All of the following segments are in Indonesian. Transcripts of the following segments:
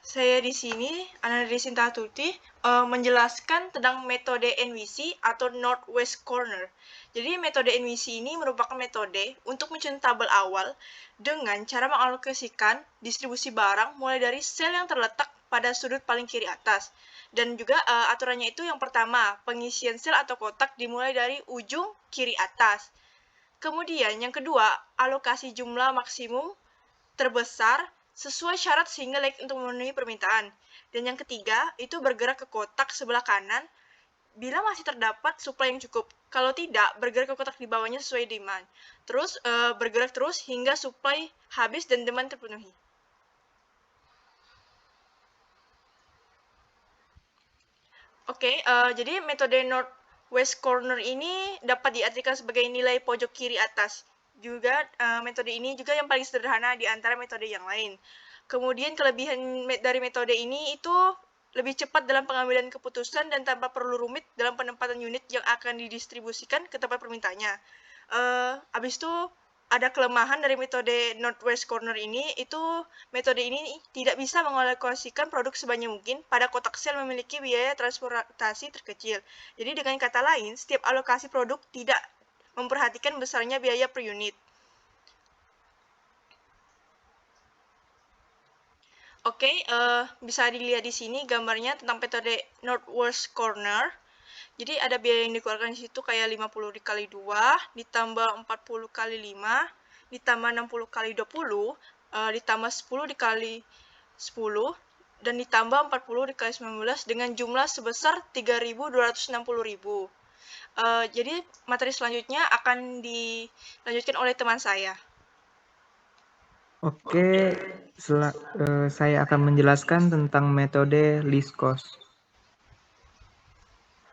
Saya di sini, Ananda Sinta Tuti, menjelaskan tentang metode NWC atau Northwest Corner. Jadi metode NWC ini merupakan metode untuk menyusun tabel awal dengan cara mengalokasikan distribusi barang mulai dari sel yang terletak pada sudut paling kiri atas. Dan juga aturannya itu yang pertama, pengisian sel atau kotak dimulai dari ujung kiri atas. Kemudian yang kedua, alokasi jumlah maksimum terbesar sesuai syarat sehingga layak untuk memenuhi permintaan. Dan yang ketiga, itu bergerak ke kotak sebelah kanan bila masih terdapat supply yang cukup. Kalau tidak, bergerak ke kotak di bawahnya sesuai demand. Terus bergerak terus hingga supply habis dan demand terpenuhi. Jadi metode Northwest Corner ini dapat diartikan sebagai nilai pojok kiri atas. Juga metode ini juga yang paling sederhana di antara metode yang lain. Kemudian kelebihan dari metode ini itu lebih cepat dalam pengambilan keputusan dan tanpa perlu rumit dalam penempatan unit yang akan didistribusikan ke tempat permintaannya. Habis itu ada kelemahan dari metode Northwest Corner ini, itu metode ini tidak bisa mengalokasikan produk sebanyak mungkin pada kotak sel memiliki biaya transportasi terkecil. Jadi dengan kata lain, setiap alokasi produk tidak memperhatikan besarnya biaya per unit. Bisa dilihat di sini gambarnya tentang metode Northwest Corner. Jadi ada biaya yang dikeluarkan di situ kayak 50 dikali 2, ditambah 40 kali 5, ditambah 60 kali 20, ditambah 10 dikali 10, dan ditambah 40 dikali 19 dengan jumlah sebesar 3.260.000. Jadi materi selanjutnya akan dilanjutkan oleh teman saya. Saya akan menjelaskan tentang metode least cost.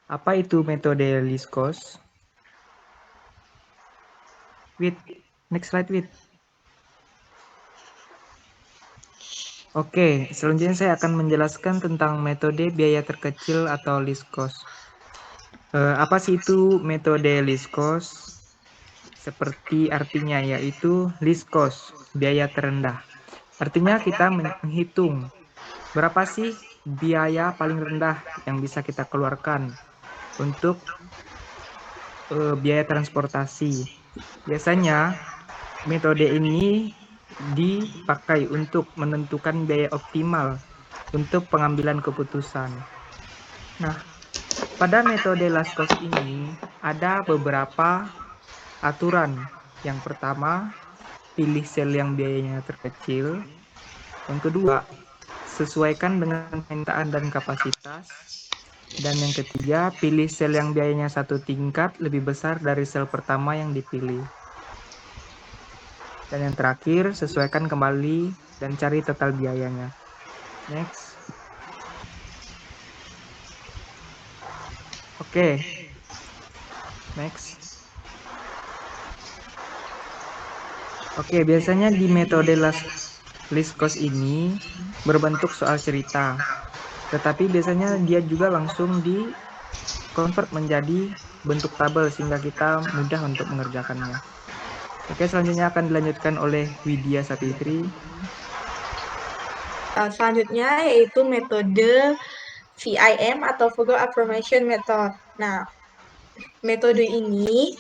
Apa itu metode least cost? Next slide, Wit. Selanjutnya saya akan menjelaskan tentang metode biaya terkecil atau least cost. Apa sih itu metode least cost? Seperti artinya, yaitu least cost, biaya terendah. Artinya kita menghitung berapa sih biaya paling rendah yang bisa kita keluarkan untuk biaya transportasi. Biasanya metode ini dipakai untuk menentukan biaya optimal untuk pengambilan keputusan. Nah, pada metode last cost ini ada beberapa aturan. Yang pertama, pilih sel yang biayanya terkecil. Yang kedua, sesuaikan dengan permintaan dan kapasitas. Dan yang ketiga, pilih sel yang biayanya satu tingkat lebih besar dari sel pertama yang dipilih. Dan yang terakhir, sesuaikan kembali dan cari total biayanya. Next. Next. Biasanya di metode least cost ini berbentuk soal cerita. Tetapi biasanya dia juga langsung di-convert menjadi bentuk tabel sehingga kita mudah untuk mengerjakannya. Selanjutnya akan dilanjutkan oleh Widya Sapitri. Selanjutnya yaitu metode VIM atau Vogel Affirmation Method. Nah, metode ini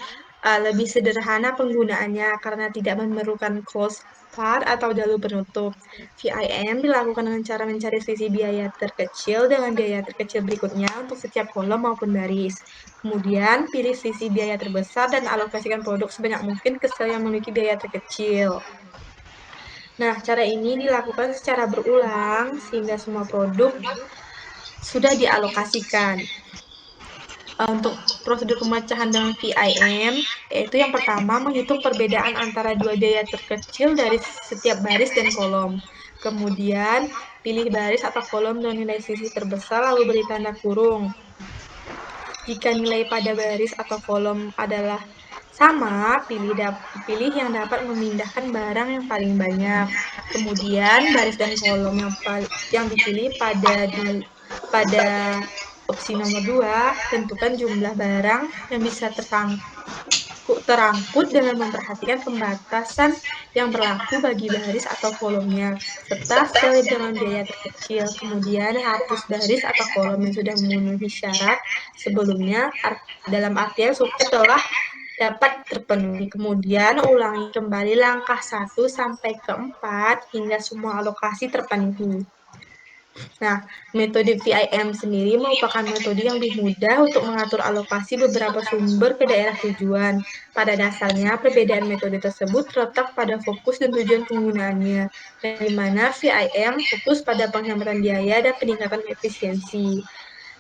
lebih sederhana penggunaannya karena tidak memerlukan closed part atau jalur penutup. VIM dilakukan dengan cara mencari selisih biaya terkecil dengan biaya terkecil berikutnya untuk setiap kolom maupun baris. Kemudian, pilih selisih biaya terbesar dan alokasikan produk sebanyak mungkin ke sel yang memiliki biaya terkecil. Nah, cara ini dilakukan secara berulang sehingga semua produk sudah dialokasikan. Untuk prosedur pemecahan dengan VIM, yaitu yang pertama menghitung perbedaan antara dua biaya terkecil dari setiap baris dan kolom. Kemudian, pilih baris atau kolom dengan nilai selisih terbesar lalu beri tanda kurung. Jika nilai pada baris atau kolom adalah sama, pilih yang dapat memindahkan barang yang paling banyak. Kemudian, baris dan kolom yang dipilih pada opsi nomor 2, tentukan jumlah barang yang bisa terangkut dengan memperhatikan pembatasan yang berlaku bagi baris atau kolomnya, serta sel dengan biaya terkecil. Kemudian hapus baris atau kolom yang sudah memenuhi syarat sebelumnya, dalam artian supaya telah dapat terpenuhi. Kemudian ulangi kembali langkah 1 sampai ke 4 hingga semua alokasi terpenuhi. Nah, metode VIM sendiri merupakan metode yang lebih mudah untuk mengatur alokasi beberapa sumber ke daerah tujuan. Pada dasarnya, perbedaan metode tersebut terletak pada fokus dan tujuan penggunaannya, di mana VIM fokus pada penghematan biaya dan peningkatan efisiensi.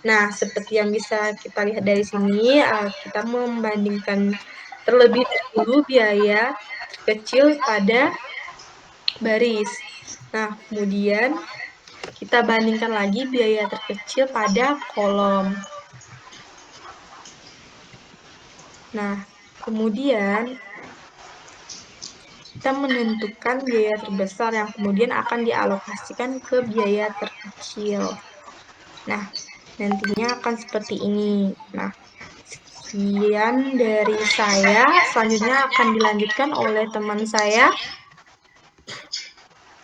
Nah, seperti yang bisa kita lihat dari sini, kita membandingkan terlebih dahulu biaya terkecil pada baris. Nah, kemudian kita bandingkan lagi biaya terkecil pada kolom. Nah, kemudian kita menentukan biaya terbesar yang kemudian akan dialokasikan ke biaya terkecil. Nah, nantinya akan seperti ini. Nah, sekian dari saya. Selanjutnya akan dilanjutkan oleh teman saya,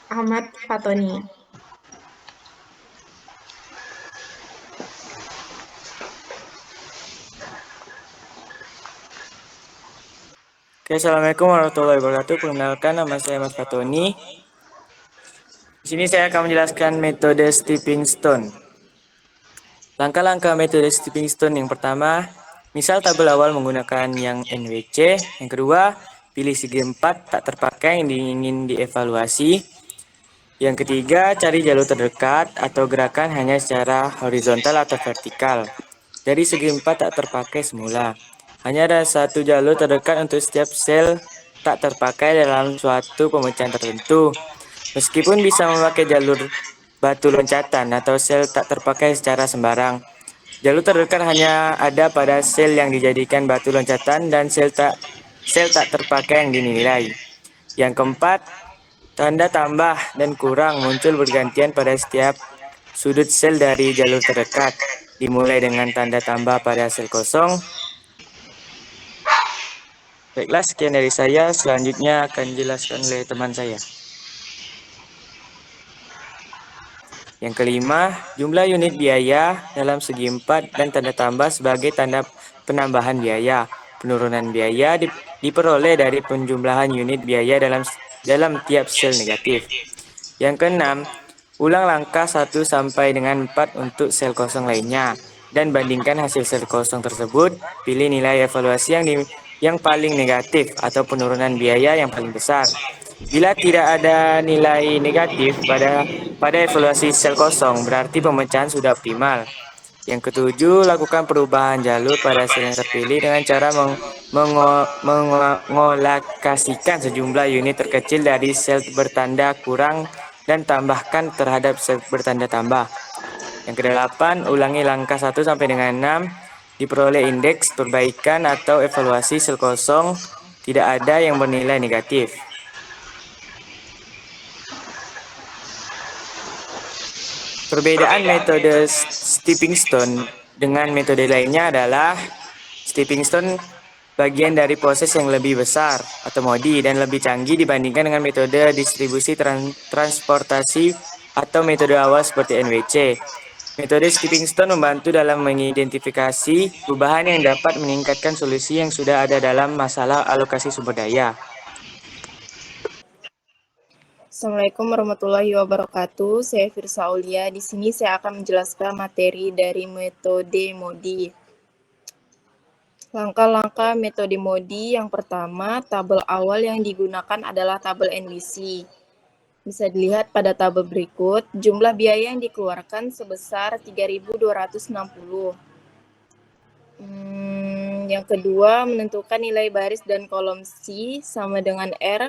Ahmad Fatoni. Oke, Assalamualaikum warahmatullahi wabarakatuh. Perkenalkan, nama saya Mas Fatoni. Di sini saya akan menjelaskan metode stepping stone. Langkah-langkah metode stepping stone yang pertama, misal tabel awal menggunakan yang NWC. Yang kedua, pilih segi 4 tak terpakai yang ingin dievaluasi. Yang ketiga, cari jalur terdekat atau gerakan hanya secara horizontal atau vertikal. Dari segi 4 tak terpakai semula. Hanya ada satu jalur terdekat untuk setiap sel tak terpakai dalam suatu pemecahan tertentu. Meskipun bisa memakai jalur batu loncatan atau sel tak terpakai secara sembarang. Jalur terdekat hanya ada pada sel yang dijadikan batu loncatan dan sel tak terpakai yang dinilai. Yang keempat, tanda tambah dan kurang muncul bergantian pada setiap sudut sel dari jalur terdekat. Dimulai dengan tanda tambah pada sel kosong. Baiklah, sekian dari saya. Selanjutnya akan dijelaskan oleh teman saya. Yang kelima, jumlah unit biaya dalam segi 4 dan tanda tambah sebagai tanda penambahan biaya. Penurunan biaya diperoleh dari penjumlahan unit biaya dalam tiap sel negatif. Yang keenam, ulang langkah 1 sampai dengan 4 untuk sel kosong lainnya. Dan bandingkan hasil sel kosong tersebut, pilih nilai evaluasi yang paling negatif atau penurunan biaya yang paling besar. Bila tidak ada nilai negatif pada evaluasi sel kosong, berarti pemecahan sudah optimal. Yang ketujuh, lakukan perubahan jalur pada sel yang terpilih dengan cara mengolokasikan sejumlah unit terkecil dari sel bertanda kurang dan tambahkan terhadap sel bertanda tambah. Yang kedelapan, ulangi langkah 1 sampai dengan 6, diperoleh indeks perbaikan atau evaluasi sel kosong tidak ada yang bernilai negatif. Perbedaan metode stepping stone dengan metode lainnya adalah stepping stone bagian dari proses yang lebih besar atau modi dan lebih canggih dibandingkan dengan metode distribusi transportasi atau metode awal seperti NWC. Metode stepping stone membantu dalam mengidentifikasi perubahan yang dapat meningkatkan solusi yang sudah ada dalam masalah alokasi sumber daya. Assalamualaikum warahmatullahi wabarakatuh. Saya Firsa Aulia. Di sini saya akan menjelaskan materi dari metode MODI. Langkah-langkah metode MODI yang pertama, tabel awal yang digunakan adalah tabel NWC. Bisa dilihat pada tabel berikut, jumlah biaya yang dikeluarkan sebesar 3.260. Yang kedua, menentukan nilai baris dan kolom C sama dengan R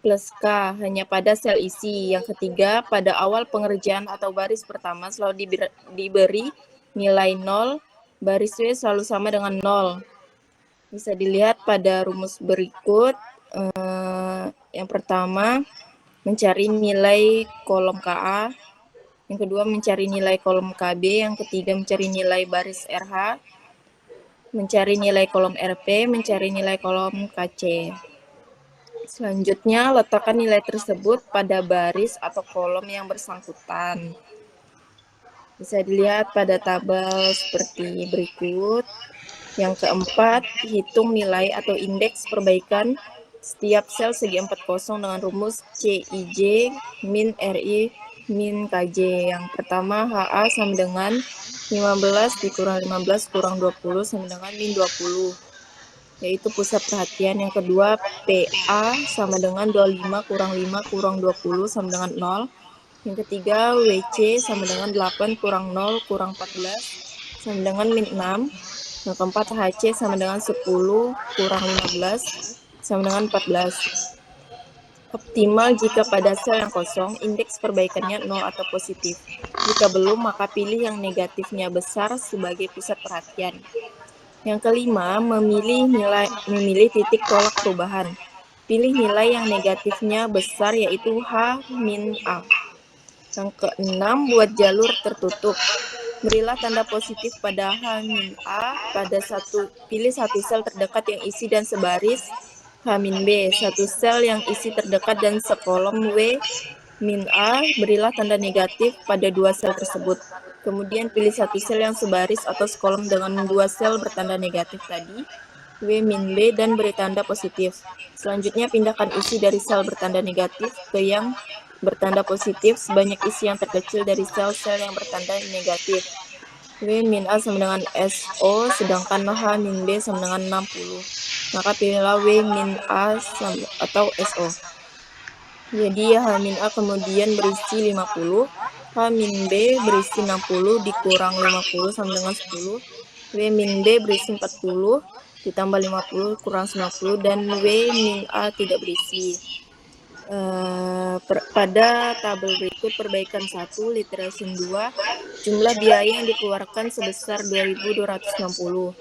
plus K hanya pada sel isi. Yang ketiga, pada awal pengerjaan atau baris pertama selalu diberi nilai 0, baris W selalu sama dengan 0. Bisa dilihat pada rumus berikut. Yang pertama, mencari nilai kolom KA. Yang kedua, mencari nilai kolom KB. Yang ketiga, mencari nilai baris RH. mencari nilai kolom RP, mencari nilai kolom KC. Selanjutnya, letakkan nilai tersebut pada baris atau kolom yang bersangkutan. Bisa dilihat pada tabel seperti berikut. Yang keempat, hitung nilai atau indeks perbaikan setiap sel segi 4 kosong dengan rumus CIJ min RI min KJ. Yang pertama, HA sama dengan 15 dikurang 15 kurang 20 sama dengan min 20, yaitu pusat perhatian. Yang kedua, PA sama dengan 25 kurang 5 kurang 20 sama dengan 0. Yang ketiga, WC sama dengan 8 kurang 0 kurang 14 sama dengan min 6. Yang keempat, HC sama dengan 10 kurang 15 sama dengan 14. Optimal jika pada sel yang kosong, indeks perbaikannya 0 atau positif. Jika belum, maka pilih yang negatifnya besar sebagai pusat perhatian. Yang kelima, memilih titik tolak perubahan. Pilih nilai yang negatifnya besar, yaitu H min A. Yang keenam, buat jalur tertutup. Berilah tanda positif pada H min A pilih satu sel terdekat yang isi dan sebaris H min B, satu sel yang isi terdekat dan sekolom W min A, berilah tanda negatif pada dua sel tersebut. Kemudian pilih satu sel yang sebaris atau sekolom dengan dua sel bertanda negatif tadi, W min B, dan beri tanda positif. Selanjutnya pindahkan isi dari sel bertanda negatif ke yang bertanda positif sebanyak isi yang terkecil dari sel-sel yang bertanda negatif. W min A sama dengan SO, sedangkan H min B sama dengan 60. Maka pilihlah W min A atau SO. Jadi H min A kemudian berisi 50, H min B berisi 60 dikurang 50 sama dengan 10, W min B berisi 40 ditambah 50 kurang 90, dan W min A tidak berisi. Pada tabel berikut perbaikan 1, literation 2, jumlah biaya yang dikeluarkan sebesar 2.260.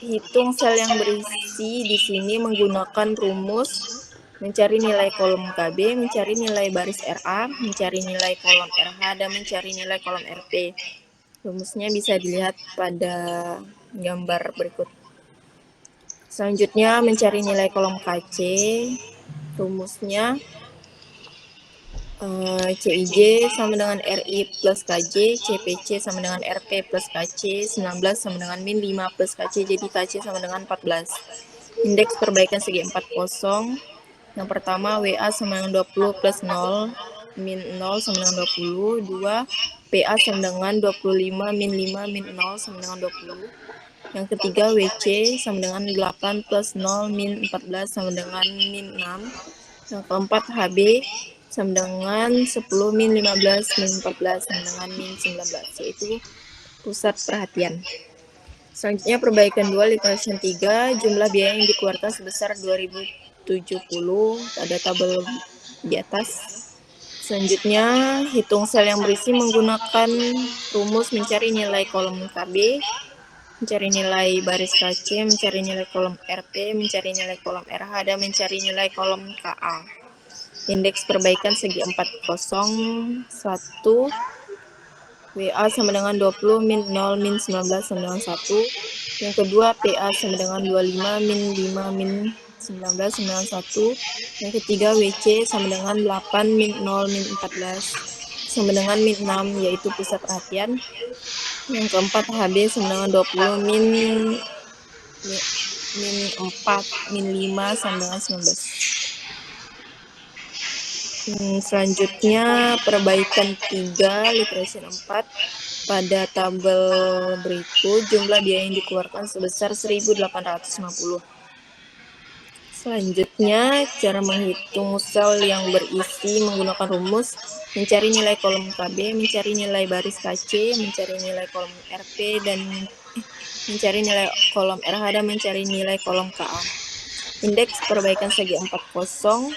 Hitung sel yang berisi di sini menggunakan rumus mencari nilai kolom KB, mencari nilai baris RA, mencari nilai kolom RH, dan mencari nilai kolom RP. Rumusnya bisa dilihat pada gambar berikut. Selanjutnya mencari nilai kolom KC. Rumusnya CIJ sama dengan RI plus KJ, CPC sama dengan RP plus KC, 19 sama dengan min 5 plus KC, jadi KC sama dengan 14. Indeks perbaikan segi 4 kosong. Yang pertama, WA sama dengan 20 plus 0, min 0 sama dengan 20. 2, PA sama dengan 25 min 5 min 0 sama dengan 20. Yang ketiga, WC sama dengan 8 plus 0 min 14 sama dengan min 6. Yang keempat, HB sama dengan 10 min 15 min 14 sama dengan min 19, yaitu pusat perhatian. Selanjutnya perbaikan 2, literation 3, jumlah biaya yang dikeluarkan sebesar 2070 pada tabel di atas. Selanjutnya hitung sel yang berisi menggunakan rumus mencari nilai kolom KB, mencari nilai baris KC, mencari nilai kolom RP, mencari nilai kolom RH, dan mencari nilai kolom KA. Indeks perbaikan segi 4 kosong. 1, WA sama dengan 20 min 0 min 19 sama dengan 1. Yang kedua, PA sama dengan 25 min 5 min 19 sama dengan 1. Yang ketiga, WC sama dengan 8 min 0 min 14 sama dengan min 6, yaitu pusat perhatian. Yang keempat, HB sama dengan 20 min 4 min 5 sama dengan 19. Selanjutnya perbaikan 3, literation 4, pada tabel berikut jumlah biaya yang dikeluarkan sebesar 1.850. Selanjutnya cara menghitung sel yang berisi menggunakan rumus mencari nilai kolom KB, mencari nilai baris KC, mencari nilai kolom RP, dan mencari nilai kolom RH, dan mencari nilai kolom KA. Indeks perbaikan segi 4 kosong.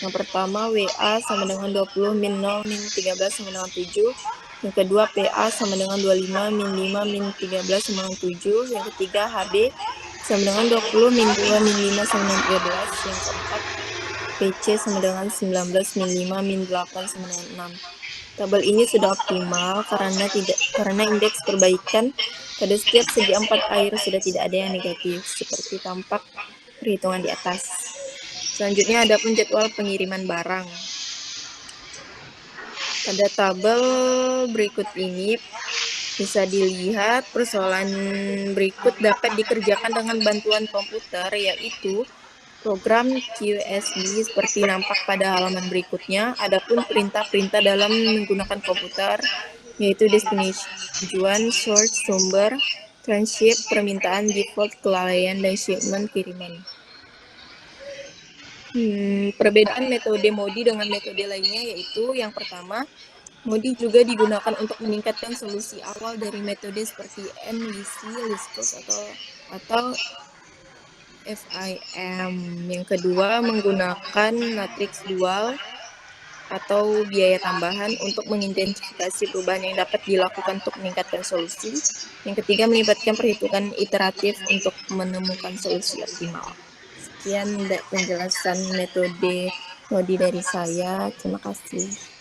Yang pertama, WA sama dengan 20 min 0 min 13 sama dengan 7. Yang kedua, PA sama dengan 25 min 5 min 13 sama dengan 7. Yang ketiga, HB sama dengan 20 min 2 min 5 sama dengan 13. Yang keempat, PC sama dengan 19 min 5 min 8 sama dengan 6. Tabel ini sudah optimal karena indeks perbaikan pada setiap segi 4 air sudah tidak ada yang negatif, seperti tampak perhitungan di atas. Selanjutnya ada pun jadwal pengiriman barang. Pada tabel berikut ini bisa dilihat persoalan berikut dapat dikerjakan dengan bantuan komputer, yaitu program QSB seperti nampak pada halaman berikutnya. Adapun perintah-perintah dalam menggunakan komputer, yaitu destination, tujuan, source, sumber, transship, permintaan, default, kelalaian, dan shipment, kiriman. Perbedaan metode MODI dengan metode lainnya yaitu yang pertama, MODI juga digunakan untuk meningkatkan solusi awal dari metode seperti NVC, least cost atau FIM. Yang kedua, menggunakan matriks dual atau biaya tambahan untuk mengidentifikasi perubahan yang dapat dilakukan untuk meningkatkan solusi. Yang ketiga, melibatkan perhitungan iteratif untuk menemukan solusi optimal. Sekian penjelasan metode MODI dari saya. Terima kasih.